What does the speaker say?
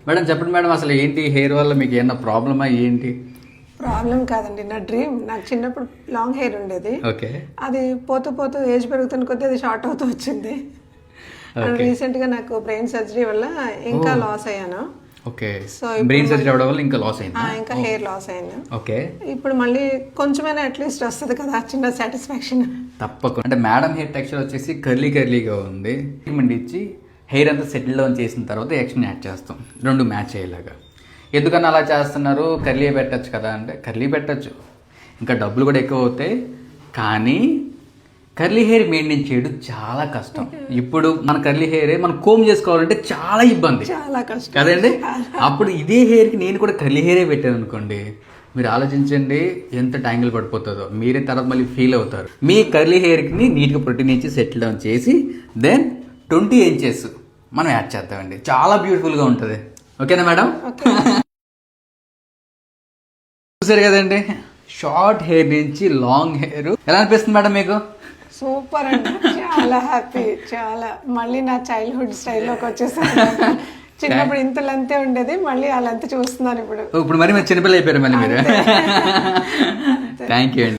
Madam చెప్పండి madam, అసలు ఏంటి హెయిర్ వల్ల మీకు ఏమన్నా ప్రాబ్లమా ఏంటి? ప్రాబ్లం కాదండి, నా డ్రీమ్. నాకు చిన్నప్పుడు లాంగ్ హెయిర్ ఉండేది. ఓకే. అది పోతూ పోతూ ఏజ్ పెరుగుతున్న కొద్దీ అది షార్ట్ అవుతూ వచ్చింది. రీసెంట్గా నాకు బ్రెయిన్ సర్జరీ వల్ల ఇంకా లాస్ అయ్యాను. ఓకే. సో బ్రెయిన్ సర్జరీ అవడం వల్ల ఇంకా లాస్ అయింది, ఇంకా హెయిర్ లాస్ అయింది. ఓకే. ఇప్పుడు మళ్ళీ కొంచెమైనా అట్లీస్ట్ వస్తుంది కదా చిన్న సాటిస్ఫాక్షన్. తప్పకుండా. అంటే మేడం హెయిర్ టెక్స్చర్ వచ్చేసి కర్లీగా ఉంది. ట్రీట్మెంట్ ఇచ్చి హెయిర్ అంతా సెటిల్ డౌన్ చేసిన తర్వాత యాక్షన్ యాడ్ చేస్తాం, రెండు మ్యాచ్ అయ్యేలాగా. ఎందుకన్నా అలా చేస్తున్నారు, కర్లీ పెట్టచ్చు కదా అంటే కర్లీ పెట్టచ్చు, ఇంకా డబ్బులు కూడా ఎక్కువ అవుతాయి. కానీ కర్లీ హెయిర్ మెయింటైన్ చేయడం చాలా కష్టం. ఇప్పుడు మన కర్లీ హెయిర్ మనం కోమ్ చేసుకోవాలంటే చాలా ఇబ్బంది, చాలా కష్టం కదండి. అప్పుడు ఇదే హెయిర్కి నేను కూడా కర్లీ హెయిరే పెట్టాను అనుకోండి, మీరు ఆలోచించండి ఎంత ట్యాంగిల్ పడిపోతుందో. మీరే తర్వాత మళ్ళీ ఫీల్ అవుతారు. మీ కర్లీ హెయిర్కి నీట్గా ప్రోటీన్ ఇచ్చి సెటిల్ డౌన్ చేసి దెన్ 20 ఇంచెస్ మనం యాడ్ చేద్దామండి. చాలా బ్యూటిఫుల్గా ఉంటుంది. ఓకేనా మేడం? చూసారు కదండి, షార్ట్ హెయిర్ నుంచి లాంగ్ హెయిర్. ఎలా అనిపిస్తుంది మేడం మీకు? సూపర్ అండి, చాలా హ్యాపీ. చాలా మళ్ళీ నా చైల్డ్హుడ్ స్టైల్లోకి వచ్చేసాను. చిన్నప్పుడు ఇంత లెంతే ఉండేది, మళ్ళీ ఆ లెంత్ చూస్తున్నాను ఇప్పుడు. మరి చిన్నపిల్ల అయిపోయారు మళ్ళీ మీరు. థ్యాంక్ యూ అండి.